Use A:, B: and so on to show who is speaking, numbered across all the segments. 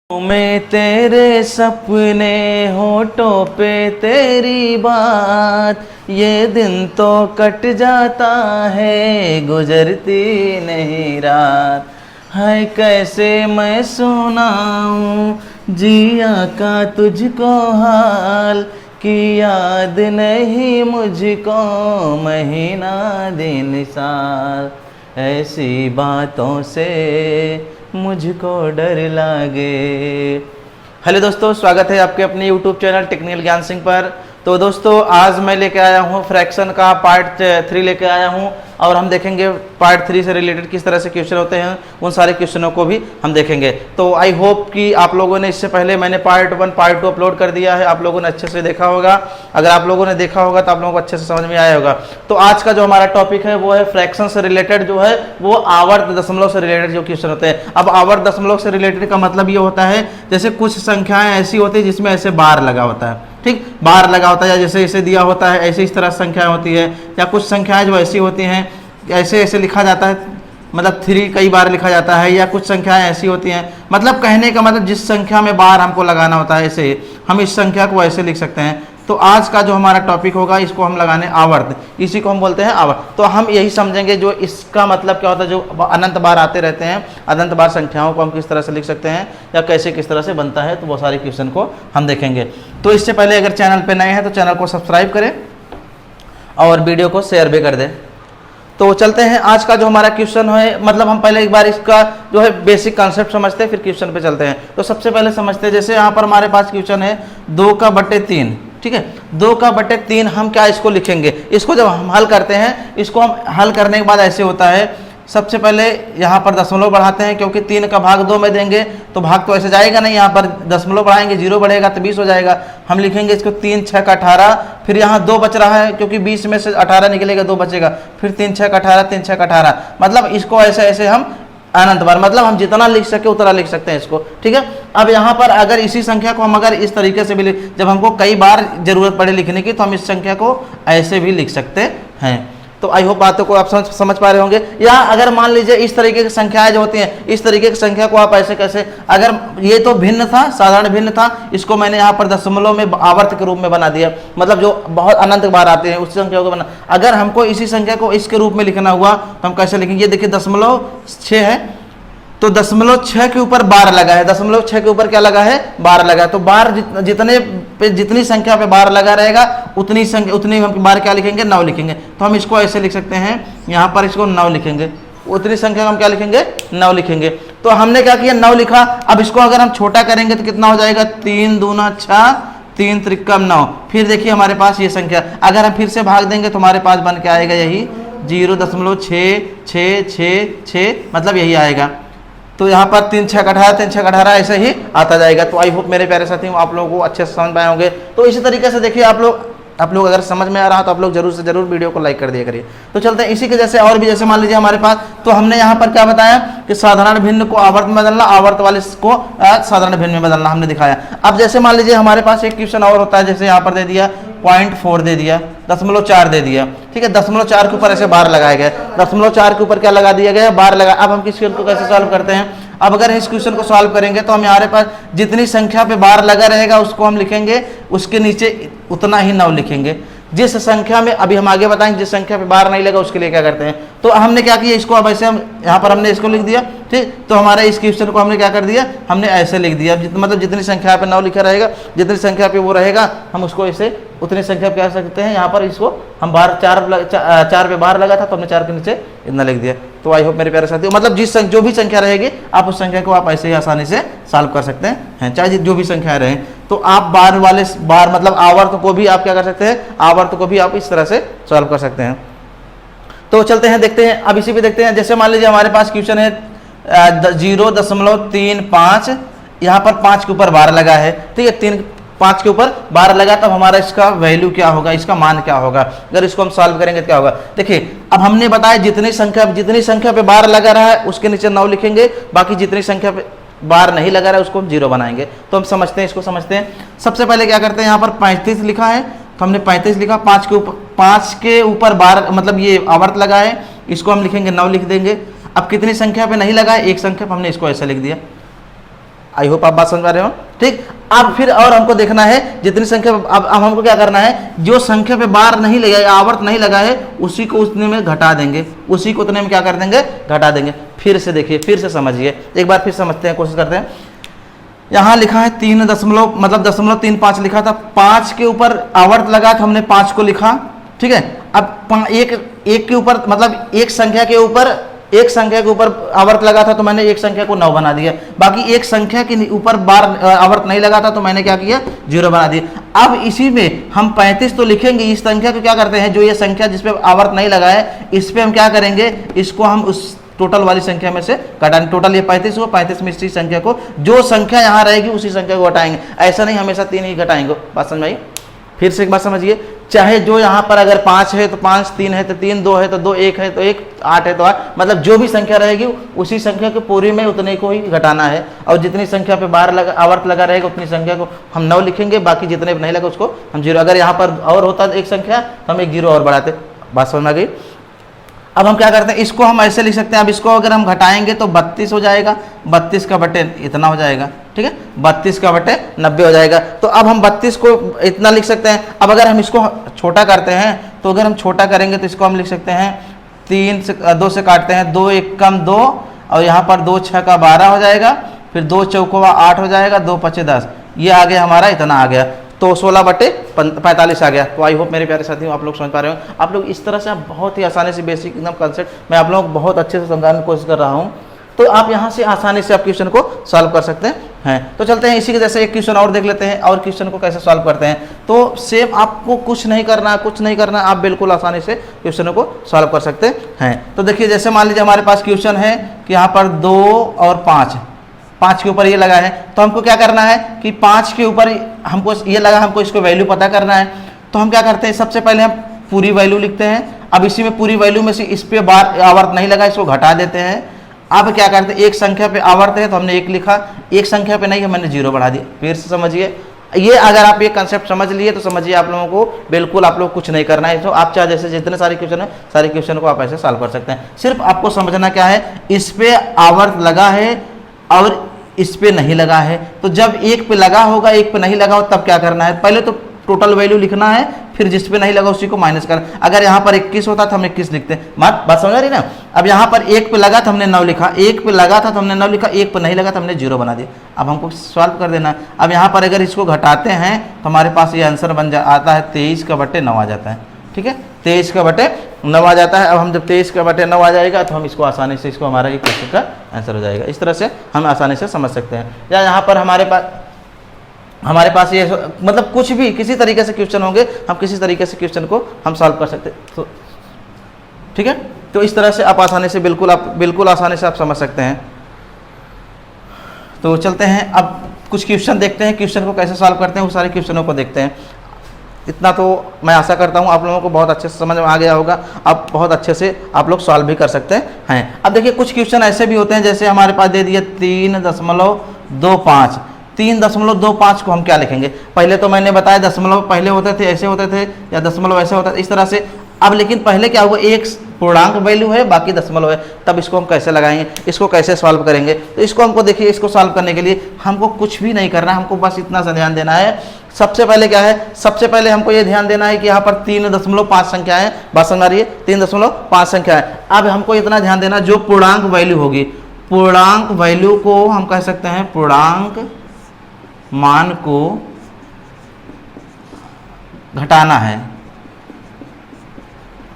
A: में तेरे सपने होठों पे तेरी बात, ये दिन तो कट जाता है गुजरती नहीं रात। हाय कैसे मैं सुनाऊं जिया का तुझको हाल, कि याद नहीं मुझको महीना दिन साल। ऐसी बातों से मुझको डर लागे। हेलो दोस्तों, स्वागत है आपके अपने YouTube चैनल टेक्निकल ज्ञान सिंह पर। तो दोस्तों आज मैं लेके आया हूँ फ्रैक्शन का पार्ट 3 लेके आया हूँ, और हम देखेंगे पार्ट 3 से रिलेटेड किस तरह से क्वेश्चन होते हैं, उन सारे क्वेश्चनों को भी हम देखेंगे। तो आई होप कि आप लोगों ने इससे पहले मैंने पार्ट 1 पार्ट 2 अपलोड कर दिया है, आप लोगों ने अच्छे से देखा होगा। अगर आप लोगों ने देखा होगा तो आप लोगों को अच्छे से समझ में आया होगा। तो आज का जो हमारा टॉपिक है वो है फ्रैक्शन से रिलेटेड, जो है वो आवर्त दशमलव से रिलेटेड जो क्वेश्चन होते हैं। अब आवर्त दशमलव से रिलेटेड का मतलब ये होता है जैसे कुछ संख्याएं ऐसी होती है जिसमें ऐसे बार लगा होता है, ठीक, बार लगा होता है, या जैसे इसे दिया होता है ऐसे इस तरह संख्याएं होती है, या कुछ संख्याएं जो ऐसी होती हैं ऐसे ऐसे लिखा जाता है, मतलब 3 कई बार लिखा जाता है, या कुछ संख्याएं ऐसी होती हैं। मतलब कहने का मतलब जिस संख्या में बार हमको लगाना होता है ऐसे हम इस संख्या को ऐसे लिख सकते हैं। तो आज का जो हमारा टॉपिक होगा इसको हम लगाने आवर्त, इसी को हम बोलते हैं आवर्त। तो हम यही समझेंगे जो इसका मतलब क्या होता है, जो अनंत बार आते रहते हैं, अनंत बार संख्याओं को हम किस तरह से लिख सकते हैं या कैसे किस तरह से बनता है, तो वो सारे क्वेश्चन को हम देखेंगे। तो इससे पहले अगर चैनल पर नए हैं तो चैनल को सब्सक्राइब करें और वीडियो को शेयर भी कर दें। तो चलते हैं आज का जो हमारा क्वेश्चन है, मतलब हम पहले एक बार इसका जो है बेसिक कॉन्सेप्ट समझते हैं फिर क्वेश्चन पे चलते हैं। तो सबसे पहले समझते हैं, जैसे यहाँ पर हमारे पास क्वेश्चन है 2/3, ठीक है। 2/3 हम क्या इसको लिखेंगे, इसको जब हम हल करते हैं, इसको हम हल करने के बाद ऐसे होता है, सबसे पहले यहाँ पर दशमलव बढ़ाते हैं, क्योंकि 3 का भाग 2 में देंगे तो भाग तो ऐसे जाएगा नहीं, यहाँ पर दशमलव बढ़ाएंगे 0 बढ़ेगा तो 20 हो जाएगा। हम लिखेंगे इसको 3 6 का 18, फिर यहाँ 2 बच रहा है क्योंकि 20 में से 18 निकलेगा 2 बचेगा, फिर 3 6 का 18 3 6 का 18, मतलब इसको ऐसे ऐसे हम अनंत बार, मतलब हम जितना लिख सके उतना लिख सकते हैं इसको, ठीक है। अब यहाँ पर अगर इसी संख्या को हम अगर इस तरीके से भी जब हमको कई बार जरूरत पड़े लिखने की तो हम इस संख्या को ऐसे भी लिख सकते हैं। तो आई होप बातों को आप समझ पा रहे होंगे। या अगर मान लीजिए इस तरीके की संख्याएं जो होती हैं, इस तरीके की संख्या को आप ऐसे कैसे, अगर ये तो भिन्न था, साधारण भिन्न था, इसको मैंने यहाँ पर दशमलव में आवर्त के रूप में बना दिया, मतलब जो बहुत अनंत बार आते हैं उस संख्या को बना। अगर हमको इसी संख्या को इसके रूप में लिखना हुआ तो हम कैसे लिखेंगे, ये देखिए 0.6 है, तो 0.6 के ऊपर बार लगा है, 0.6 के ऊपर क्या लगा है, बार लगा है। तो बार जितनी संख्या पे बार लगा रहेगा उतनी हम बार क्या लिखेंगे, 9 लिखेंगे। तो हम इसको ऐसे लिख सकते हैं, यहाँ पर इसको 9 लिखेंगे, उतनी संख्या को हम क्या लिखेंगे, 9 लिखेंगे। तो हमने क्या किया, 9 लिखा। अब इसको अगर हम छोटा करेंगे तो कितना हो जाएगा, 3 दूना 6 3 त्रिका 9। फिर देखिए हमारे पास ये संख्या, अगर हम फिर से भाग देंगे तो हमारे पास बन के आएगा यही 0.66666, मतलब यही आएगा। तो यहाँ पर 3 6 का 18 3 6 का 18 ऐसे ही आता जाएगा। तो आई होप मेरे प्यारे साथी आप लोगों को अच्छे से समझ पाए होंगे। तो इसी तरीके से देखिए आप लोग अगर समझ में आ रहा तो आप लोग जरूर से जरूर वीडियो को लाइक कर दिया करिए। तो चलते हैं इसी के जैसे और भी, जैसे मान लीजिए हमारे पास, तो हमने यहाँ पर क्या बताया कि साधारण भिन्न को आवर्त में बदलना, आवर्त वाले को साधारण भिन्न में बदलना हमने दिखाया। अब जैसे मान लीजिए हमारे पास एक क्वेश्चन और होता है, जैसे यहाँ पर दे दिया 0.4 दे दिया, 0.4 दे दिया, ठीक है। 0.4 के ऊपर ऐसे बार लगाया गया, 0.4 के ऊपर क्या लगा दिया गया, बार लगा। अब हम किस क्वेश्चन को कैसे सॉल्व करते हैं, अब अगर इस क्वेश्चन को सॉल्व करेंगे तो हम हमारे पास जितनी संख्या पे बार लगा रहेगा उसको हम लिखेंगे, उसके नीचे उतना ही 9 लिखेंगे। जिस संख्या में, अभी हम आगे बताएंगे, जिस संख्या पे बार नहीं लगा उसके लिए क्या करते हैं। तो हमने क्या किया, इसको अब ऐसे हम यहाँ पर हमने इसको लिख दिया, ठीक। तो हमारे इस क्वेश्चन को हमने क्या कर दिया, हमने ऐसे लिख दिया, मतलब जितनी संख्या पे 9 लिखा रहेगा, जितनी संख्या पे वो रहेगा हम उसको ऐसे उतनी संख्या पे कह सकते हैं। यहाँ पर इसको हम बार 4 पे बार लगा था तो हमने 4 के नीचे इतना लिख दिया। तो आई होप मेरे प्यारे साथियों, मतलब जो भी संख्या रहेगी आप उस संख्या को आप ऐसे ही आसानी से सॉल्व कर सकते हैं, चाहे जो भी संख्या रहे। तो आप बार मतलब आवर्त को भी आप क्या कर सकते हैं, आवर्त को भी आप इस तरह से सॉल्व कर सकते हैं। तो चलते हैं देखते हैं, अब इसी पे देखते हैं। जैसे मान लीजिए हमारे पास क्वेश्चन है 0.35, यहाँ पर 5 के ऊपर बार लगा है, ठीक है। 5 के ऊपर बार लगा, तब हमारा इसका वैल्यू क्या होगा, इसका मान क्या होगा, अगर इसको हम सॉल्व करेंगे तो क्या होगा। देखिए अब हमने बताया जितनी संख्या पे बार लगा रहा है उसके नीचे 9 लिखेंगे, बाकी जितनी संख्या पे बार नहीं लगा रहा है उसको हम 0 बनाएंगे। तो हम समझते हैं, इसको समझते हैं। सबसे पहले क्या करते हैं, यहाँ पर 35 लिखा है तो हमने 35 लिखा, 5 के ऊपर बार मतलब ये आवर्त लगा है, इसको हम लिखेंगे 9 लिख देंगे। अब कितनी संख्या पे नहीं लगा है, एक संख्या पे हमने इसको ऐसा लिख दिया। आई होप आप बात समझ पा रहे हो, ठीक। अब फिर और हमको देखना है जितनी संख्या, अब हमको क्या करना है, जो संख्या पे बार नहीं लगा, आवर्त नहीं लगा है, उसी को उतने में घटा देंगे, उसी को उतने में क्या कर देंगे, घटा देंगे। फिर से देखिए, फिर से समझिए, एक बार फिर समझते हैं, कोशिश करते हैं। यहाँ लिखा है 3 दशमलव, मतलब 0.35 लिखा था, 5 के ऊपर आवर्त लगा तो हमने 5 को लिखा, ठीक है। अब एक के ऊपर, मतलब एक संख्या के ऊपर आवर्त लगा था तो मैंने एक संख्या को 9 बना दिया, बाकी एक संख्या के ऊपर बार आवर्त नहीं लगा था तो मैंने क्या किया, 0 बना दिया। अब इसी में हम 35 तो लिखेंगे, इस संख्या को क्या करते हैं, जो ये संख्या जिस पे आवर्त नहीं लगा है, इस पे हम क्या करेंगे, इसको हम उस टोटल वाली संख्या में से घटाएंगे। टोटल ये 35 हो, 35 में इसी संख्या को, जो संख्या यहाँ रहेगी उसी संख्या को घटाएंगे। ऐसा नहीं हमेशा 3 ही घटाएंगे। बात समझ आई? फिर से एक बात समझिए, चाहे जो यहाँ पर अगर 5 है तो 5, 3 है तो 3, 2 है तो 2, 1 है तो 1, 8 है तो 8, मतलब जो भी संख्या रहेगी उसी संख्या के पूरी में उतने को ही घटाना है। और जितनी संख्या पे आवर्त लगा रहेगा उतनी संख्या को हम 9 लिखेंगे, बाकी जितने नहीं लगा उसको हम 0। अगर यहाँ पर और होता एक संख्या तो हम एक 0 और बढ़ाते। बात समझ में आ गई? अब हम क्या करते हैं, इसको हम ऐसे लिख सकते हैं, अब इसको अगर हम घटाएंगे तो 32 हो जाएगा, 32 का बटे इतना हो जाएगा, ठीक है, 32 का बटे 90 हो जाएगा। तो अब हम 32 को इतना लिख सकते हैं। अब अगर हम इसको छोटा करते हैं तो अगर हम छोटा करेंगे तो इसको हम लिख सकते हैं 3 से 2 से काटते हैं, 2 1 कम 2, और यहाँ पर 2 6 का 12 हो जाएगा, फिर 2 चौकों 8 हो जाएगा, 2 5 10, ये आ गया हमारा, इतना आ गया, तो 16 बटे 45 आ गया। तो आई होप मेरे प्यारे साथियों आप लोग समझ पा रहे हो। आप लोग इस तरह से आप बहुत ही आसानी से बेसिक एकदम कंसेप्ट मैं आप लोगों को बहुत अच्छे से समझाने की कोशिश कर रहा हूँ, तो आप यहाँ से आसानी से आप क्वेश्चन को सॉल्व कर सकते हैं। तो चलते हैं इसी के जैसे एक क्वेश्चन और देख लेते हैं, और क्वेश्चन को कैसे सॉल्व करते हैं। तो सेम आपको कुछ नहीं करना, आप बिल्कुल आसानी से क्वेश्चन को सॉल्व कर सकते हैं। तो देखिए, जैसे मान लीजिए हमारे पास क्वेश्चन है कि यहाँ पर 2 और 5 के ऊपर ये लगा है, तो हमको क्या करना है कि 5 के ऊपर हमको ये लगा, हमको इसको वैल्यू पता करना है। तो हम क्या करते हैं, सबसे पहले हम पूरी वैल्यू लिखते हैं। अब इसी में पूरी वैल्यू में से इस पे बार आवर्त नहीं लगा, इसको घटा देते हैं। अब क्या करते हैं, एक संख्या पे आवर्त है तो हमने 1 लिखा, एक संख्या पे नहीं है मैंने 0 बढ़ा दिया। फिर से समझिए, ये अगर आप ये कंसेप्ट समझ लिए तो समझिए आप लोगों को बिल्कुल आप लोग कुछ नहीं करना है। तो आप चाहे जैसे जितने सारे क्वेश्चन है, सारे क्वेश्चन को आप ऐसे सॉल्व कर सकते हैं। सिर्फ आपको समझना क्या है, इस पे आवर्त लगा है और इस पे नहीं लगा है। तो जब एक पे लगा होगा, एक पे नहीं लगा हो, तब क्या करना है, पहले तो टोटल वैल्यू लिखना है, फिर जिस पे नहीं लगा उसी को माइनस करना। अगर यहाँ पर 21 होता तो हम 21 लिखते हैं। बात समझ रही ना? अब यहाँ पर 1 पे लगा तो हमने 9 लिखा, 1 पे लगा था तो हमने 9 लिखा, 1 पे नहीं लगा तो हमने 0 बना दिया। अब हमको सॉल्व कर देना है। अब यहाँ पर अगर इसको घटाते हैं तो हमारे पास ये आंसर आता है 23 का बटे 9 आ जाता है, ठीक है, 23 का बटे 9 आ जाता है। अब हम जब 23 का बटे 9 आ जाएगा तो हम इसको आसानी से, इसको हमारा एक क्वेश्चन का आंसर हो जाएगा। इस तरह से हम आसानी से समझ सकते हैं। या यहाँ पर हमारे पास ये मतलब कुछ भी किसी तरीके से क्वेश्चन होंगे, हम किसी तरीके से क्वेश्चन को हम सॉल्व कर सकते हैं। तो ठीक है, तो इस तरह से आप आसानी से बिल्कुल आसानी से आप समझ सकते हैं। तो चलते हैं, अब कुछ क्वेश्चन देखते हैं, क्वेश्चन को कैसे सॉल्व करते हैं, वो सारे क्वेश्चनों को देखते हैं। इतना तो मैं आशा करता हूँ आप लोगों को बहुत अच्छे से समझ में आ गया होगा। आप बहुत अच्छे से आप लोग सॉल्व भी कर सकते हैं। अब देखिए, कुछ क्वेश्चन ऐसे भी होते हैं, जैसे हमारे पास दे दिए 3.25, 3.25 को हम क्या लिखेंगे। पहले तो मैंने बताया दशमलव पहले होते थे, ऐसे होते थे, या दशमलव ऐसे होता था, इस तरह से। अब लेकिन पहले क्या हुआ, एक पूर्णांक वैल्यू है, बाकी दशमलव है, तब इसको हम कैसे लगाएंगे, इसको कैसे सॉल्व करेंगे। तो इसको हमको देखिए, इसको सॉल्व करने के लिए हमको कुछ भी नहीं करना है, हमको बस इतना सा ध्यान देना है। सबसे पहले क्या है, सबसे पहले हमको ये ध्यान देना है कि यहाँ पर 3.5 संख्या है। बात समझ आ रही है, 3.5 संख्या है। अब हमको इतना ध्यान देना, जो पूर्णांक वैल्यू होगी, पूर्णांक वैल्यू को हम कह सकते हैं, पूर्णांक मान को घटाना है।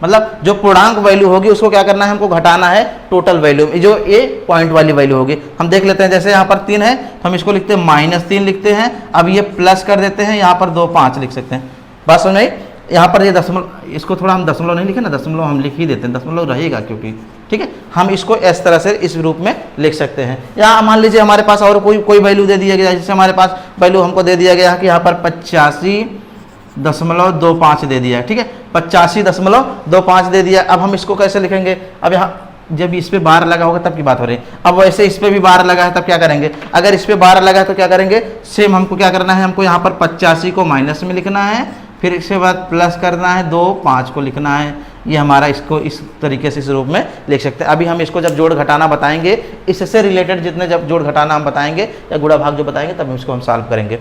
A: मतलब जो पूर्णांक वैल्यू होगी उसको क्या करना है, हमको घटाना है टोटल वैल्यू में, जो ये पॉइंट वाली वैल्यू होगी। हम देख लेते हैं, जैसे यहाँ पर 3 है तो हम इसको लिखते हैं -3 लिखते हैं। अब ये प्लस कर देते हैं, यहाँ पर 2.5 लिख सकते हैं। बात समझ में आई? यहाँ पर ये दशमलव, इसको थोड़ा हम दशमलव नहीं लिखे ना, दशमलव हम लिख ही देते हैं, दशमलव रहेगा क्योंकि, ठीक है, हम इसको इस तरह से इस रूप में लिख सकते हैं। या मान लीजिए हमारे पास और कोई वैल्यू दे दिया गया, जैसे हमारे पास वैल्यू हमको दे दिया गया कि यहाँ पर 85.25 दे दिया है, ठीक है, 85.25 दे दिया। अब हम इसको कैसे लिखेंगे, अब यहाँ जब इस पे बार लगा होगा तब की बात हो रही है। अब वैसे इस पे भी बार लगा है, तब क्या करेंगे, अगर इस पे बार लगा है तो क्या करेंगे, सेम हमको क्या करना है, हमको यहाँ पर 85 को माइनस में लिखना है, फिर इसके बाद प्लस करना है, 2.5 को लिखना है। ये हमारा इसको इस तरीके से इस रूप में लिख सकते हैं। अभी हम इसको जब जोड़ घटाना बताएंगे, इससे रिलेटेड जितने जब जोड़ घटाना हम बताएंगे या गुणा भाग जो बताएंगे तब इसको हम सॉल्व करेंगे।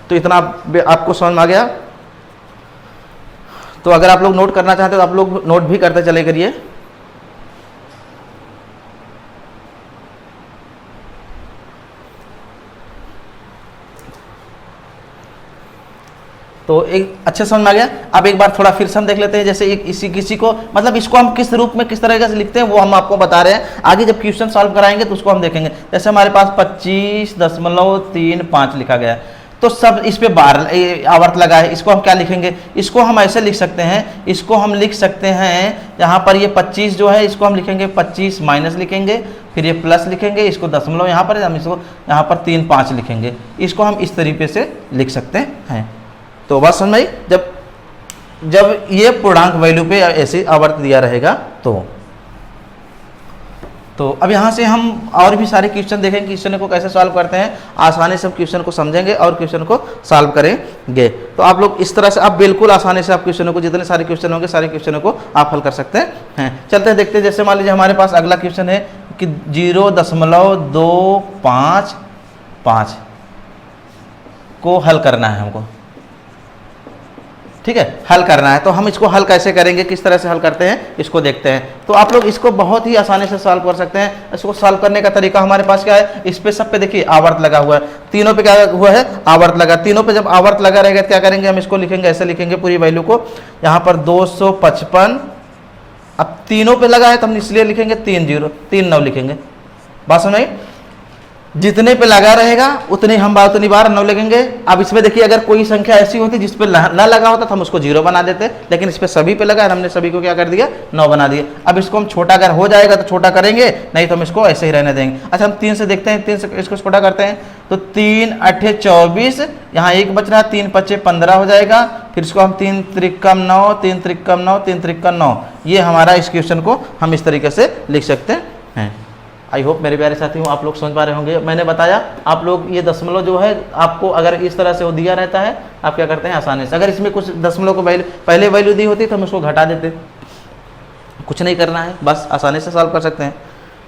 A: तो इतना आपको समझ में आ गया। तो अगर आप लोग नोट करना चाहते हो तो आप लोग नोट भी करते चले करिए। तो एक अच्छा समझ में आ गया। अब एक बार थोड़ा फिर से हम देख लेते हैं, जैसे एक इसी किसी को मतलब इसको हम किस रूप में किस तरह से लिखते हैं वो हम आपको बता रहे हैं। आगे जब क्वेश्चन सॉल्व कराएंगे तो उसको हम देखेंगे। जैसे हमारे पास 25.35 लिखा गया है, तो सब इस पे आवर्त लगा है, इसको हम क्या लिखेंगे, इसको हम ऐसे लिख सकते हैं, इसको हम लिख सकते हैं यहाँ पर ये 25 जो है इसको हम लिखेंगे 25 माइनस लिखेंगे, फिर ये प्लस लिखेंगे, इसको दशमलव यहाँ पर हम इसको यहाँ पर 3-5 लिखेंगे। इसको हम इस तरीके से लिख सकते हैं। तो बात समझ में आई। जब ये पूर्णांक वैल्यू पे ऐसे आवर्त दिया रहेगा तो अब यहाँ से हम और भी सारे क्वेश्चन देखेंगे, क्वेश्चन को कैसे सॉल्व करते हैं, आसानी से हम क्वेश्चन को समझेंगे और क्वेश्चन को सॉल्व करेंगे। तो आप लोग इस तरह से आप बिल्कुल आसानी से आप क्वेश्चनों को, जितने सारे क्वेश्चन होंगे सारे क्वेश्चनों को आप हल कर सकते हैं। चलते हैं देखते हैं। जैसे मान लीजिए हमारे पास अगला क्वेश्चन है कि 0.255 को हल करना है हमको, ठीक है, हल करना है। तो हम इसको हल कैसे करेंगे, किस तरह से हल करते हैं इसको देखते हैं। तो आप लोग इसको बहुत ही आसानी से सॉल्व कर सकते हैं। इसको सॉल्व करने का तरीका हमारे पास क्या है, इस पे सब पे देखिए आवर्त लगा हुआ है, तीनों पे क्या हुआ है, आवर्त लगा। तीनों पे जब आवर्त लगा रहेगा तो क्या करेंगे, हम इसको लिखेंगे, ऐसे लिखेंगे पूरी वैल्यू को। यहाँ पर 255, अब तीनों पे लगा है तो हम इसलिए लिखेंगे 39 लिखेंगे। बात समझ आई। जितने पे लगा रहेगा उतनी बार 9 लिखेंगे। अब इसमें देखिए अगर कोई संख्या ऐसी होती जिस पे ना लगा होता तो हम उसको 0 बना देते, लेकिन इस पे सभी पे लगा है, हमने सभी को क्या कर दिया, 9 बना दिया। अब इसको हम छोटा अगर हो जाएगा तो छोटा करेंगे, नहीं तो हम इसको ऐसे ही रहने देंगे। अच्छा, हम 3 से देखते हैं, 3 से इसको छोटा करते हैं तो 3 8 24, यहाँ 1 बच रहा है, 3 5 15 हो जाएगा। फिर इसको हम 3 त्रिकम 9, 3 त्रिकम 9, 3 त्रिकम 9, ये हमारा इस क्वेश्चन को हम इस तरीके से लिख सकते हैं। आई होप मेरे प्यारे साथी हो आप लोग समझ पा रहे होंगे। मैंने बताया आप लोग ये दशमलव जो है आपको अगर इस तरह से वो दिया रहता है, आप क्या करते हैं आसानी से, अगर इसमें कुछ दशमलव को पहले वैल्यू दी होती तो हम उसको घटा देते, कुछ नहीं करना है, बस आसानी से सॉल्व कर सकते हैं।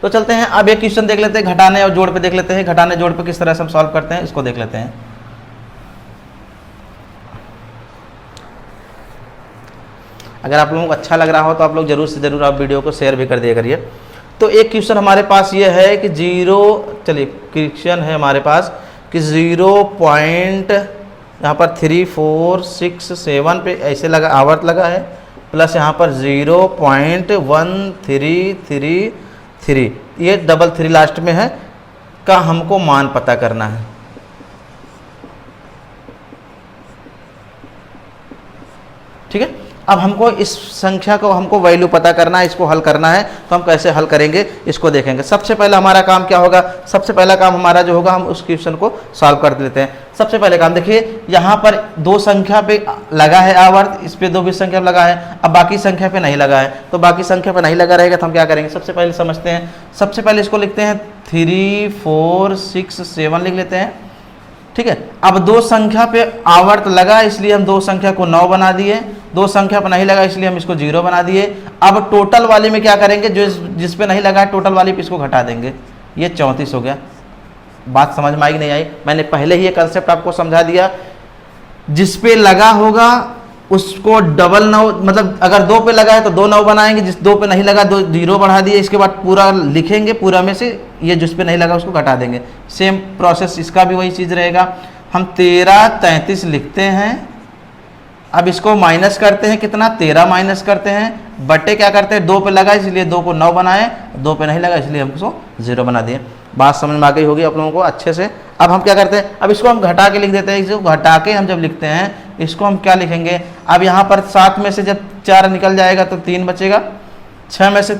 A: तो चलते हैं अब एक क्वेश्चन देख लेते हैं, घटाने और जोड़ पे देख लेते हैं। घटाने जोड़ पे किस तरह से हम सॉल्व करते हैं इसको देख लेते हैं। अगर आप लोगों को अच्छा लग रहा हो तो आप लोग जरूर से जरूर आप वीडियो को शेयर भी कर दिया करिए। तो एक क्वेश्चन हमारे पास ये है कि चलिए क्वेश्चन है हमारे पास कि 0. यहाँ पर 3467 पे ऐसे लगा आवर्त लगा है, प्लस यहाँ पर 0.1333, ये 3 लास्ट में है, का हमको मान पता करना है। ठीक है, अब हमको इस संख्या को हमको वैल्यू पता करना है, इसको हल करना है। तो हम कैसे हल करेंगे इसको देखेंगे। सबसे पहले हमारा काम क्या होगा, सबसे पहला काम हमारा जो होगा, हम उस क्वेश्चन को सॉल्व कर लेते हैं। सबसे पहले काम देखिए, यहाँ पर 2 संख्या पे लगा है आवर्त, इस पे 2 भी संख्या पे लगा है, अब बाकी संख्या पे नहीं लगा है। तो बाकी संख्या पे नहीं लगा रहेगा तो हम क्या करेंगे, सबसे पहले समझते हैं। सबसे पहले इसको लिखते हैं 3467 लिख लेते हैं। ठीक है, अब 2 संख्या पे आवर्त लगा इसलिए हम 2 संख्या को 9 बना दिए, 2 संख्या पर नहीं लगा इसलिए हम इसको 0 बना दिए। अब टोटल वाले में क्या करेंगे, जो जिस पे नहीं लगा है टोटल वाले पे इसको घटा देंगे, ये 34 हो गया। बात समझ में आई नहीं आई, मैंने पहले ही ये कंसेप्ट आपको समझा दिया। जिस पे लगा होगा उसको डबल 9, मतलब अगर 2 पे लगा है तो 2 9 बनाएंगे, जिस 2 पे नहीं लगा 2 0 बढ़ा दिए, इसके बाद पूरा लिखेंगे, पूरा में से ये जिस पे नहीं लगा उसको घटा देंगे। सेम प्रोसेस इसका भी वही चीज़ रहेगा। हम 1333 लिखते हैं, अब इसको माइनस करते हैं, कितना 13 माइनस करते हैं, बटे क्या करते हैं 2 पे लगा इसलिए 2 को 9 बनाए, 2 पे नहीं लगा इसलिए हम इसको 0 बना दिए। बात समझ में आ गई होगी आप लोगों को अच्छे से। अब हम क्या करते हैं, अब इसको हम घटा के लिख देते हैं। इसको घटा के हम जब लिखते हैं इसको हम क्या लिखेंगे, अब यहाँ पर 7 में से जब 4 निकल जाएगा तो 3 बचेगा, 6 में से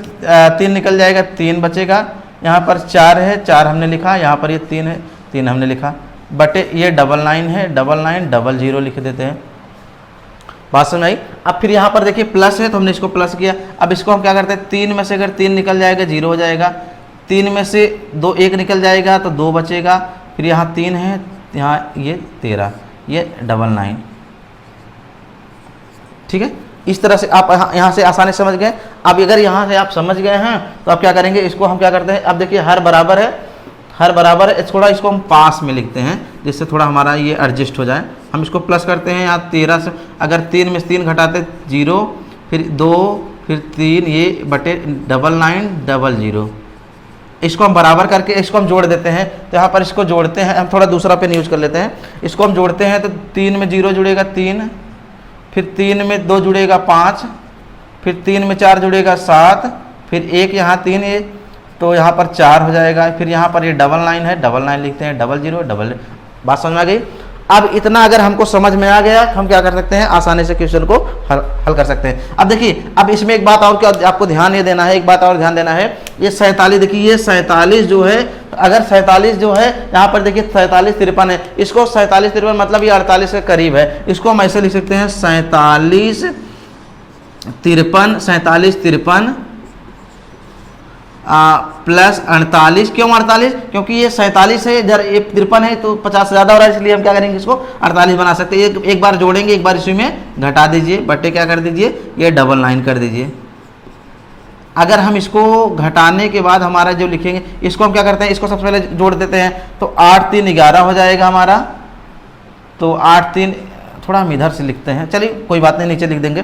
A: 3 निकल जाएगा 3 बचेगा, यहाँ पर 4 है 4 हमने लिखा, यहाँ पर ये 3 है 3 हमने लिखा, बटे ये 99 है 99 00 लिख देते हैं। बात समझ आई। अब फिर यहाँ पर देखिए प्लस है तो हमने इसको प्लस किया। अब इसको हम क्या करते हैं, 3 में से अगर 3 निकल जाएगा 0 हो जाएगा, 3 में से 1 निकल जाएगा तो 2 बचेगा, फिर यहाँ 3 है, यहाँ ये 13, ये 99। ठीक है, इस तरह से आप यहाँ से आसानी से समझ गए। अब अगर यहाँ से आप समझ गए हैं तो आप क्या करेंगे, इसको हम क्या करते हैं, अब देखिए हर बराबर है, हर बराबर है, थोड़ा इसको हम पास में लिखते हैं जिससे थोड़ा हमारा ये एडजस्ट हो जाए। हम इसको प्लस करते हैं यहाँ 13 से, अगर 3 में से 3 घटाते 0, फिर 2, फिर 3, ये बटे 9900। इसको हम बराबर करके इसको हम जोड़ देते हैं। तो यहाँ पर इसको जोड़ते हैं, हम थोड़ा दूसरा पेन यूज कर लेते हैं। इसको हम जोड़ते हैं तो 3 में 0 जुड़ेगा 3, फिर 3 में 2 जुड़ेगा 5, फिर 3 में 4 जुड़ेगा 7, फिर 1 यहाँ 3 ये, तो यहाँ पर 4 हो जाएगा। फिर यहाँ पर ये 99 है, 99 लिखते हैं, 0000। बात समझ में आ गई। अब इतना अगर हमको समझ में आ गया, हम क्या कर सकते हैं, आसानी से क्वेश्चन को हल कर सकते हैं। अब देखिए, अब इसमें एक बात और क्या आपको ध्यान ये देना है, एक बात और ध्यान देना है, ये 47, देखिए ये 47 जो है, अगर 47 जो है यहाँ पर देखिए 47 53 है, इसको 47 53 मतलब ये 48 के करीब है, इसको हम ऐसे लिख सकते हैं 47 53 प्लस 48। क्यों 48? क्योंकि ये 47 है, इधर ये 53 है, तो 50 से ज़्यादा हो रहा है, इसलिए हम क्या करेंगे, इसको 48 बना सकते हैं। एक बार जोड़ेंगे, एक बार इसमें घटा दीजिए, बटे क्या कर दीजिए, ये 99 कर दीजिए। अगर हम इसको घटाने के बाद हमारा जो लिखेंगे, इसको हम क्या करते हैं, इसको सबसे पहले जोड़ देते हैं, तो 8 3 11 हो जाएगा हमारा। तो 8 3, थोड़ा हम इधर से लिखते हैं, चलिए कोई बात नहीं, नीचे लिख देंगे।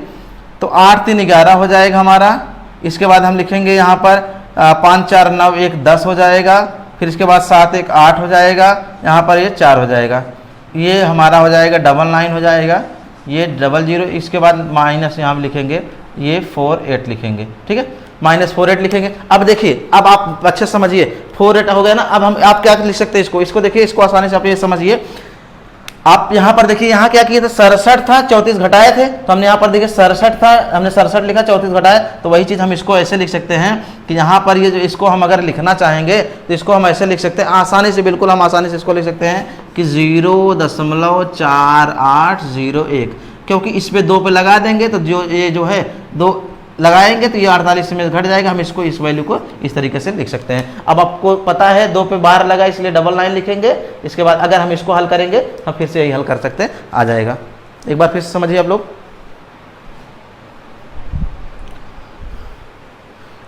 A: तो 8 3 11 हो जाएगा हमारा। इसके बाद हम लिखेंगे यहाँ पर 5 4 9 1 10 हो जाएगा। फिर इसके बाद 7 1 8 हो जाएगा, यहाँ पर ये 4 हो जाएगा, ये हमारा हो जाएगा 99 हो जाएगा, ये 00। इसके बाद माइनस यहाँ हम लिखेंगे, ये 48 लिखेंगे, ठीक है, -48 लिखेंगे। अब देखिए, अब आप अच्छे समझिए, 48 हो गया ना। अब हम आप क्या लिख सकते हैं, इसको देखिए, इसको आसानी से आप ये समझिए। आप यहाँ पर देखिए, यहाँ क्या किए थे, 67 था, 34 घटाए थे, तो हमने यहाँ पर देखिए 67 था, हमने 67 लिखा, 34 घटाए, तो वही चीज़ हम इसको ऐसे लिख सकते हैं कि यहाँ पर ये जो इसको हम अगर लिखना चाहेंगे तो इसको हम ऐसे लिख सकते हैं आसानी से, बिल्कुल हम आसानी से इसको लिख सकते हैं कि 0.4801, क्योंकि इस पर 2 पे लगा देंगे तो जो ये जो है 2 लगाएंगे तो ये 48 में घट जाएगा। हम इसको इस वैल्यू को इस तरीके से लिख सकते हैं। अब आपको पता है 2 पे बार लगा, इसलिए 99 लिखेंगे। इसके बाद अगर हम इसको हल करेंगे हम फिर से यही हल कर सकते हैं, आ जाएगा। एक बार फिर से समझिए आप लोग,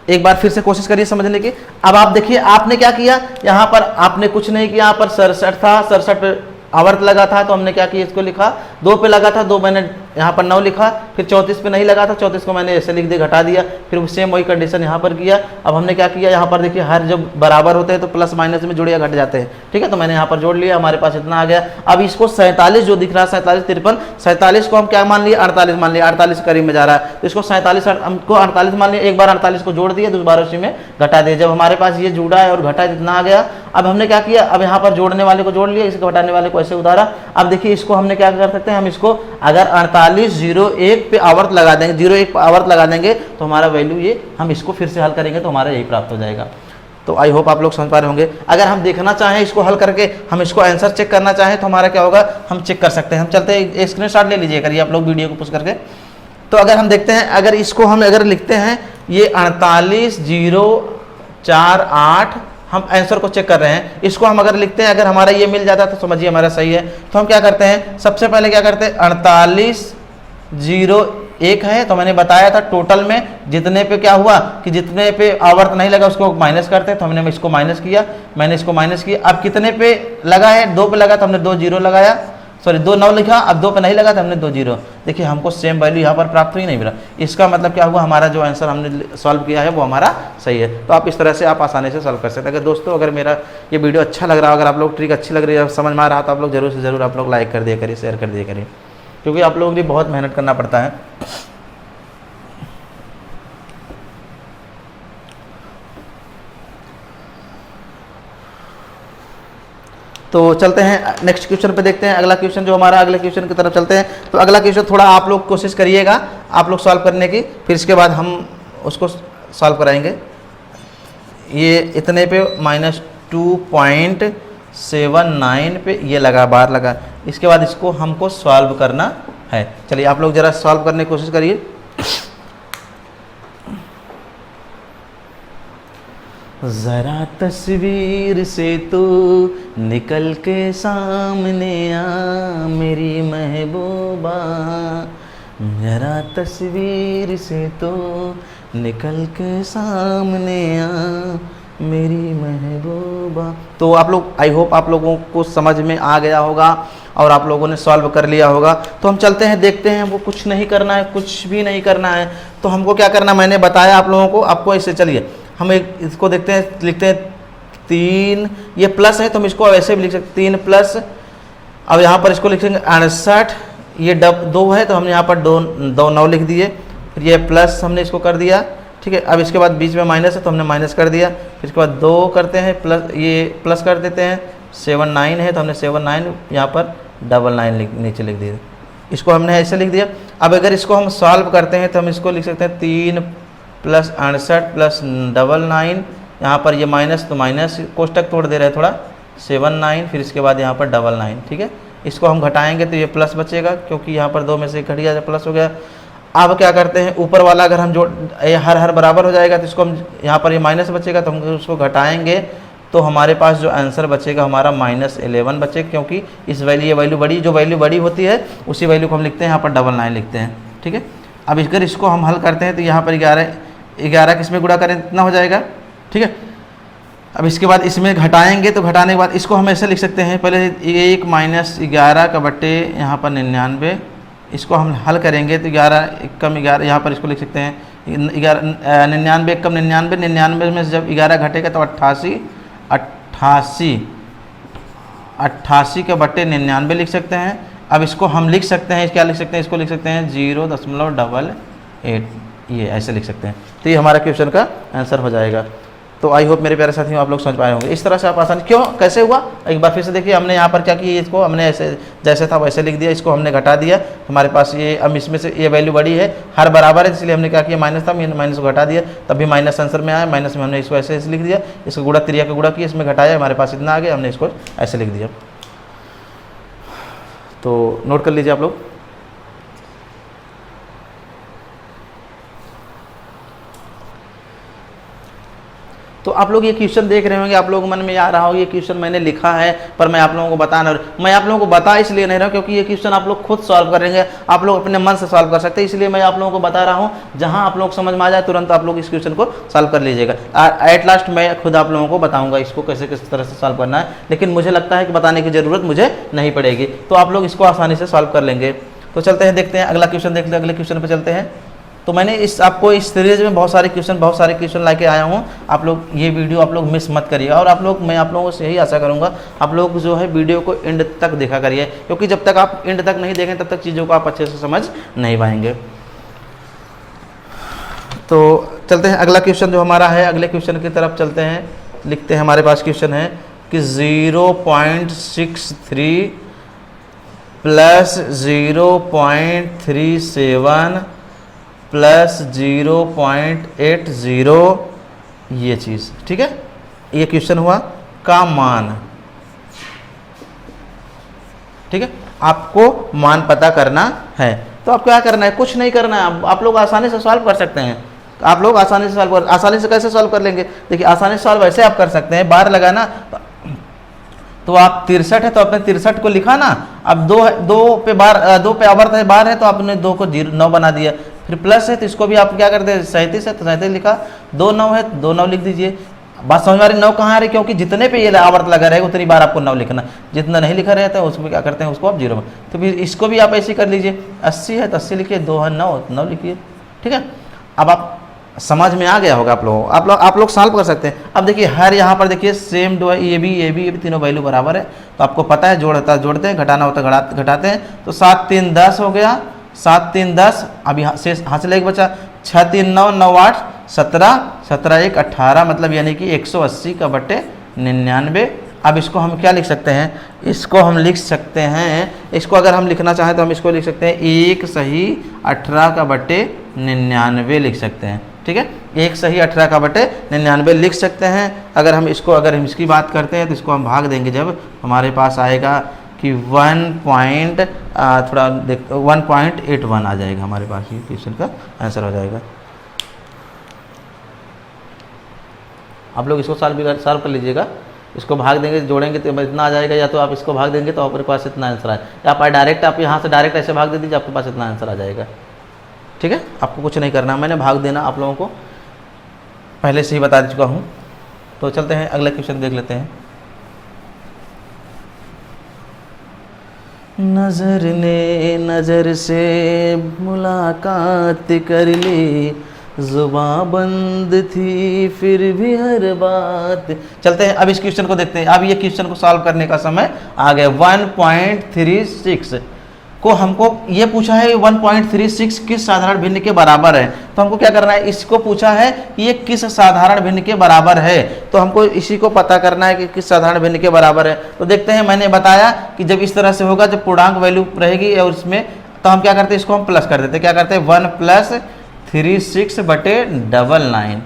A: एक बार फिर से कोशिश करिए समझने की। अब आप देखिए, आपने क्या किया, यहाँ पर आपने कुछ नहीं किया, यहाँ पर 67 था, 67 पे आवर्त लगा था, तो हमने क्या किया, इसको लिखा। 2 पे लगा था, 2 मैंने यहाँ पर 9 लिखा। फिर 34 पे नहीं लगा था, 34 को मैंने ऐसे लिख दिया, घटा दिया। फिर सेम वही कंडीशन यहाँ पर किया। अब हमने क्या किया, यहाँ पर देखिए हर जब बराबर होते हैं तो प्लस माइनस में जुड़ या घट जाते हैं, ठीक है। तो मैंने यहाँ पर जोड़ लिया, हमारे पास इतना आ गया। अब इसको 47 जो दिख रहा है, 47 53, 47 को हम क्या मान लिया, 48 मान लिया, 48 करीब में जा रहा है, तो इसको 47 हमको 48 मान लिया। एक बार 48 को जोड़ दिया, दूसरी बार उसी में घटा दिया। जब हमारे पास ये जुड़ा है और घटा जितना आ गया, अब हमने क्या किया, अब यहाँ पर जोड़ने वाले को जोड़ लिया, इसको घटाने वाले को ऐसे उतारा। अब देखिए, इसको हमने क्या कर सकते हैं, हम इसको अगर 4801 पे आवर्त लगा देंगे, 01 पे आवर्त लगा देंगे तो हमारा वैल्यू ये, हम इसको फिर से हल करेंगे तो हमारा यही प्राप्त हो जाएगा। तो आई होप आप लोग समझ पा रहे होंगे। अगर हम देखना चाहें इसको हल करके, हम इसको आंसर चेक करना चाहें तो हमारा क्या होगा, हम चेक कर सकते हैं। हम चलते हैं, एक स्क्रीनशॉट ले लीजिए करिए आप लोग वीडियो को पुश करके। तो अगर हम देखते हैं, अगर इसको हम अगर लिखते हैं, ये 48048, हम आंसर को चेक कर रहे हैं, इसको हम अगर लिखते हैं, अगर हमारा ये मिल जाता है तो समझिए हमारा सही है। तो हम क्या करते हैं, सबसे पहले क्या करते हैं, 4801 है, तो मैंने बताया था टोटल में जितने पे क्या हुआ कि जितने पे आवर्त नहीं लगा उसको माइनस करते हैं, तो हमने इसको माइनस किया, मैंने इसको माइनस किया। अब कितने पे लगा है, 2 पे लगा तो हमने 2 0 लगाया, सॉरी 2 9 लिखा। अब 2 पे नहीं लगा तो हमने 2 0। देखिए, हमको सेम वैल्यू यहाँ पर प्राप्त हुई, नहीं मिला। इसका मतलब क्या हुआ, हमारा जो आंसर हमने सॉल्व किया है वो हमारा सही है। तो आप इस तरह से आप आसानी से सॉल्व कर सकते हैं। अगर दोस्तों, अगर मेरा ये वीडियो अच्छा लग रहा हो, अगर आप लोग ट्रिक अच्छी लग रही है, समझ में आ रहा तो आप लोग जरूर से जरूर आप लोग लाइक कर दिया करिए, शेयर कर दिया करिए, क्योंकि आप लोगों के लिए बहुत मेहनत करना पड़ता है। तो चलते हैं नेक्स्ट क्वेश्चन पे, देखते हैं अगला क्वेश्चन जो हमारा, अगले क्वेश्चन की तरफ चलते हैं। तो अगला क्वेश्चन थोड़ा आप लोग कोशिश करिएगा, आप लोग सॉल्व करने की, फिर इसके बाद हम उसको सॉल्व कराएंगे। ये इतने पे -2.79 पे ये लगा, बार लगा। इसके बाद इसको हमको सॉल्व करना है। चलिए आप लोग ज़रा सॉल्व करने की कोशिश करिए। जरा तस्वीर से तू निकल के सामने आ मेरी महबूबा, जरा ज़रा तस्वीर से तो निकल के सामने आ मेरी महबूबा। तो आप लोग, आई होप आप लोगों को समझ में आ गया होगा और आप लोगों ने सॉल्व कर लिया होगा। तो हम चलते हैं, देखते हैं। वो कुछ नहीं करना है, कुछ भी नहीं करना है। तो हमको क्या करना, मैंने बताया आप लोगों को। आपको इससे चलिए हम एक इसको देखते हैं, लिखते हैं 3, ये प्लस है तो हम इसको ऐसे भी लिख सकते 3 प्लस, अब यहाँ पर इसको लिखेंगे 68, ये 2 है तो हमने यहाँ पर 2 9 लिख दिए, फिर ये प्लस हमने इसको कर दिया, ठीक है। अब इसके बाद बीच में माइनस है तो हमने माइनस कर दिया, फिर इसके बाद 2 करते हैं प्लस, ये प्लस कर देते हैं, 7 9 है तो हमने 7 9 यहाँ पर 99 नीचे लिख दिया, इसको हमने ऐसे लिख दिया। अब अगर इसको हम सॉल्व करते हैं तो हम इसको लिख सकते हैं 3 प्लस 68 प्लस 99, यहाँ पर ये माइनस तो माइनस कोष्टक तोड़ दे रहे हैं थोड़ा, 7 9, फिर इसके बाद यहाँ पर 99, ठीक है। इसको हम घटाएंगे तो ये प्लस बचेगा, क्योंकि यहाँ पर 2 में से घट गया, प्लस हो गया। अब क्या करते हैं, ऊपर वाला अगर हम जोड़, हर बराबर हो जाएगा तो इसको हम, यहाँ पर ये माइनस बचेगा तो हम उसको घटाएंगे तो हमारे पास जो आंसर बचेगा हमारा -11 बचेगा, क्योंकि इस वैल्यू, ये वैल्यू बड़ी, जो वैल्यू बड़ी होती है उसी वैल्यू को हम लिखते हैं, यहाँ पर 99 लिखते हैं, ठीक है। अब अगर इसको हम हल करते हैं तो यहाँ पर 11 किस में गुणा करें इतना हो जाएगा, ठीक है। अब इसके बाद इसमें घटाएंगे तो घटाने के बाद इसको हम ऐसे लिख सकते हैं, पहले 1 - 11 का बटे यहाँ पर 99, इसको हम हल करेंगे तो 11 कम 11, यहाँ पर इसको लिख सकते हैं 99 कम 99, 99 में से जब 11 घटेगा तो 88 के बटे 99 लिख सकते हैं। अब इसको हम लिख सकते हैं, क्या लिख सकते हैं, इसको लिख सकते हैं 0.88, ये ऐसे लिख सकते हैं। तो ये हमारा क्वेश्चन का आंसर हो जाएगा। तो आई होप मेरे प्यारे साथियों आप लोग समझ पाए होंगे। इस तरह से आप आसानी, क्यों कैसे हुआ एक बार फिर से देखिए। हमने यहाँ पर क्या किया, इसको हमने ऐसे जैसे था वैसे लिख दिया, इसको हमने घटा दिया, हमारे पास ये, अब इसमें से ये वैल्यू बड़ी है, हर बराबर है, इसलिए हमने क्या किया, माइनस था, माइनस को घटा दिया, तब भी माइनस आंसर में आया, माइनस में हमने इसको ऐसे लिख दिया, इसको गुणा त्रिया का गुणा किया, इसमें घटाया, हमारे पास इतना आ गया, हमने इसको ऐसे लिख दिया। तो नोट कर लीजिए आप लोग। तो आप लोग ये क्वेश्चन देख रहे होंगे, आप लोगों को मन में आ रहा हो ये क्वेश्चन मैंने लिखा है पर मैं आप लोगों को बता नहीं, मैं आप लोगों को बता इसलिए नहीं रहा हूँ क्योंकि ये क्वेश्चन आप लोग खुद सॉल्व करेंगे, आप लोग अपने मन से सॉल्व कर सकते हैं, इसलिए मैं आप लोगों को बता रहा हूँ। जहाँ आप लोग समझ में आ जाए तुरंत आप लोग इस क्वेश्चन को सॉल्व कर लीजिएगा। एट लास्ट मैं खुद आप लोगों को बताऊँगा इसको कैसे किस तरह से सॉल्व करना है, लेकिन मुझे लगता है कि बताने की ज़रूरत मुझे नहीं पड़ेगी, तो आप लोग इसको आसानी से सॉल्व कर लेंगे। तो चलते हैं, देखते हैं अगला क्वेश्चन, देखते हैं अगले क्वेश्चन पर चलते हैं। तो मैंने आपको इस सीरीज में बहुत सारे क्वेश्चन लाके आया हूँ। आप लोग ये वीडियो आप लोग मिस मत करिए, और आप लोग, मैं आप लोगों से यही आशा करूँगा आप लोग जो है वीडियो को एंड तक देखा करिए, क्योंकि जब तक आप एंड तक नहीं देखें तब तक चीज़ों को आप अच्छे से समझ नहीं पाएंगे। तो चलते हैं अगला क्वेश्चन जो हमारा है, अगले क्वेश्चन की तरफ चलते हैं। लिखते हैं, हमारे पास क्वेश्चन है कि 0.63 प्लस 0.37 प्लस 0.80 ये चीज़, ठीक है। ये क्वेश्चन हुआ का मान, ठीक है। आपको मान पता करना है, तो आप क्या करना है, कुछ नहीं करना है, आप लोग आसानी से सॉल्व कर सकते हैं। आप लोग आसानी से सॉल्व कर, आसानी से कैसे सॉल्व कर लेंगे, देखिए आसानी से सॉल्व ऐसे आप कर सकते हैं, बार लगाना तो आप 63 है तो आपने 63 को लिखा ना, अब 2 पे आवर्त है, बार है तो आपने 2 को 9 बना दिया, फिर प्लस है तो इसको भी आप क्या करते हैं, 37 है तो 37 लिखा, 2 9 है तो 2 9 लिख दीजिए। बात समझ में आ रही, 9 कहाँ आ रही, क्योंकि जितने पे ये आवर्त लगा रहेगा उतनी बार आपको 9 लिखना, जितना नहीं लिखा रहता है उसको क्या करते हैं, उसको आप 0 में, तो फिर इसको भी आप ऐसे कर लीजिए। 80 है तो 80 लिखिए, 2 है 9 लिखिए, ठीक है। अब आप समझ में आ गया होगा आप लोगों, आप लोग सॉल्व कर सकते हैं। अब देखिए हर यहाँ पर देखिए सेम दो है, ये भी तीनों वैल्यू बराबर है, तो आपको पता है जोड़ते हैं, घटाना होता है घटाते हैं, तो 7 3 10 हो गया, 7 3 10, अब यहाँ से हासिल एक बचा, 6 3 9 9 8 17 17 1 18, मतलब यानी कि 180 का बटे 99। अब इसको हम क्या लिख सकते हैं, इसको हम लिख सकते हैं, इसको अगर हम लिखना चाहें तो हम इसको लिख सकते हैं 1 सही 18 का बटे 99 लिख सकते हैं, ठीक है। 1 सही 18 का बटे 99 लिख सकते हैं। अगर हम इसकी बात करते हैं तो इसको हम भाग देंगे, जब हमारे पास आएगा कि 1.81 आ जाएगा हमारे पास, ये क्वेश्चन का आंसर हो जाएगा। आप लोग इसको सॉल्व कर लीजिएगा, इसको भाग देंगे जोड़ेंगे तो इतना आ जाएगा, या तो आप इसको भाग देंगे तो आपके पास इतना आंसर आए, या आप डायरेक्ट आप यहाँ से डायरेक्ट ऐसे भाग दे दीजिए, आपके पास इतना आंसर आ जाएगा, ठीक है, आपको कुछ नहीं करना, मैंने भाग देना आप लोगों को पहले से ही बता चुका हूँ। तो चलते हैं अगला क्वेश्चन देख लेते हैं। नज़र ने नज़र से मुलाकात कर ली, जुबां बंद थी फिर भी हर बात। चलते हैं अब इस क्वेश्चन को देखते हैं। अब ये क्वेश्चन को सॉल्व करने का समय आ गया। 1.36 को हमको ये पूछा है 1.36 किस साधारण भिन्न के बराबर है। तो हमको क्या करना है, इसको पूछा है कि ये किस साधारण भिन्न के बराबर है, तो हमको इसी को पता करना है कि किस साधारण भिन्न के बराबर है। तो देखते हैं, मैंने बताया कि जब इस तरह से होगा, जब पूर्णांक वैल्यू रहेगी और इसमें, तो हम क्या करते हैं, इसको हम प्लस कर देते हैं। क्या करते हैं, 1 + 36/99।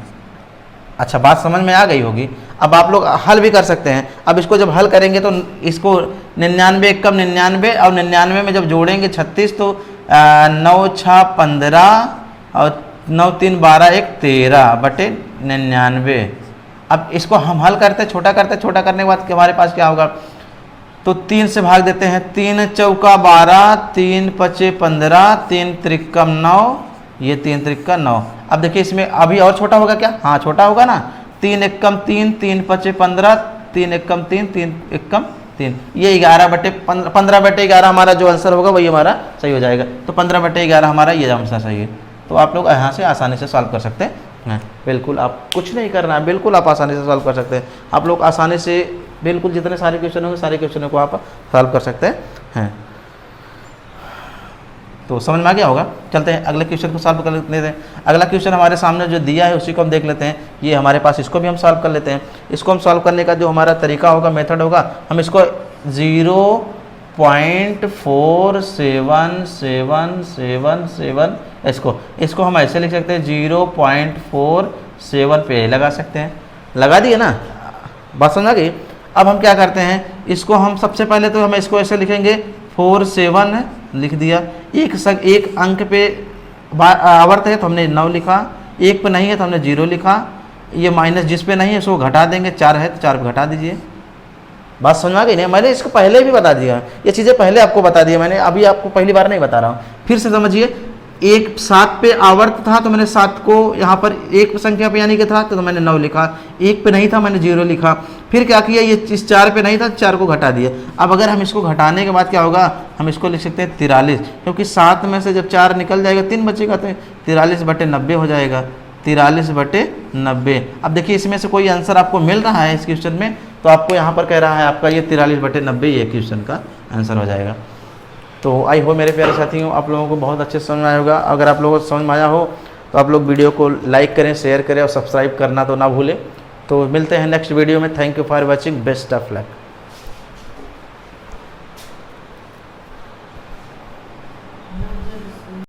A: अच्छा, बात समझ में आ गई होगी। अब आप लोग हल भी कर सकते हैं। अब इसको जब हल करेंगे तो इसको 99 × 99 और 99 में जब जोड़ेंगे 36 तो 9 × 6 = 15 और 9 × 3 = 12, 1 13/99। अब इसको हम हल करते, छोटा करते, छोटा करने के बाद हमारे पास क्या होगा, तो 3 से भाग देते हैं। 3 × 4 = 12, 3 × 5 = 15, 3 × 3 = 9, ये 3 × 3 = 9। अब देखिए इसमें अभी और छोटा होगा क्या, हाँ छोटा होगा ना। 3 × 1 = 3, 3 × 5 = 15, 3 × 1 = 3, 3 × 1 = 3, ये 11/11 हमारा जो आंसर होगा वही हमारा सही हो जाएगा। तो 15/11 हमारा ये आंसर सही है। तो आप लोग यहाँ से आसानी से सॉल्व कर सकते हैं। बिल्कुल, आप कुछ नहीं करना है, बिल्कुल आप आसानी से सॉल्व कर सकते हैं। आप लोग आसानी से बिल्कुल जितने सारे क्वेश्चन होंगे सारे क्वेश्चनों को आप सॉल्व कर सकते हैं। तो समझ में आ गया होगा। चलते हैं अगले क्वेश्चन को सॉल्व कर लेते हैं। अगला क्वेश्चन हमारे सामने जो दिया है उसी को हम देख लेते हैं। ये हमारे पास, इसको भी हम सॉल्व कर लेते हैं। इसको हम सॉल्व करने का जो हमारा तरीका होगा, मेथड होगा, हम इसको 0.4777 इसको हम ऐसे लिख सकते हैं, 0.47 पे लगा सकते हैं। लगा दिए ना, बात समझ आ गई। अब हम क्या करते हैं, इसको हम सबसे पहले तो हम इसको ऐसे लिखेंगे, 47 लिख दिया। एक अंक पे आवर्त है तो हमने 9 लिखा, एक पे नहीं है तो हमने 0 लिखा। ये माइनस जिस पे नहीं है उसको घटा देंगे, 4 है तो 4 पे घटा दीजिए। बात समझ में आ गई नहीं, मैंने इसको पहले भी बता दिया, ये चीज़ें पहले आपको बता दिया मैंने, अभी आपको पहली बार नहीं बता रहा हूँ। फिर से समझिए, 7 पे आवर्त था तो मैंने 7 को यहाँ पर एक संख्या पे यानी कि था तो मैंने 9 लिखा, एक पे नहीं था मैंने 0 लिखा। फिर क्या किया, ये इस 4 पे नहीं था 4 को घटा दिया। अब अगर हम इसको घटाने के बाद क्या होगा, हम इसको लिख सकते हैं 43, क्योंकि 7 में से जब 4 निकल जाएगा 3 बचेगा तो 43/90 हो जाएगा, 43/90। अब देखिए इसमें से कोई आंसर आपको मिल रहा है इस क्वेश्चन में, तो आपको यहाँ पर कह रहा है आपका ये 43/90 ये क्वेश्चन का आंसर हो जाएगा। तो आई हो मेरे प्यारे साथियों, आप लोगों को बहुत अच्छे से समझ में आया होगा। अगर आप लोगों को समझ में आया हो तो आप लोग वीडियो को लाइक करें, शेयर करें और सब्सक्राइब करना तो ना भूलें। तो मिलते हैं नेक्स्ट वीडियो में। Thank you for watching, best of luck.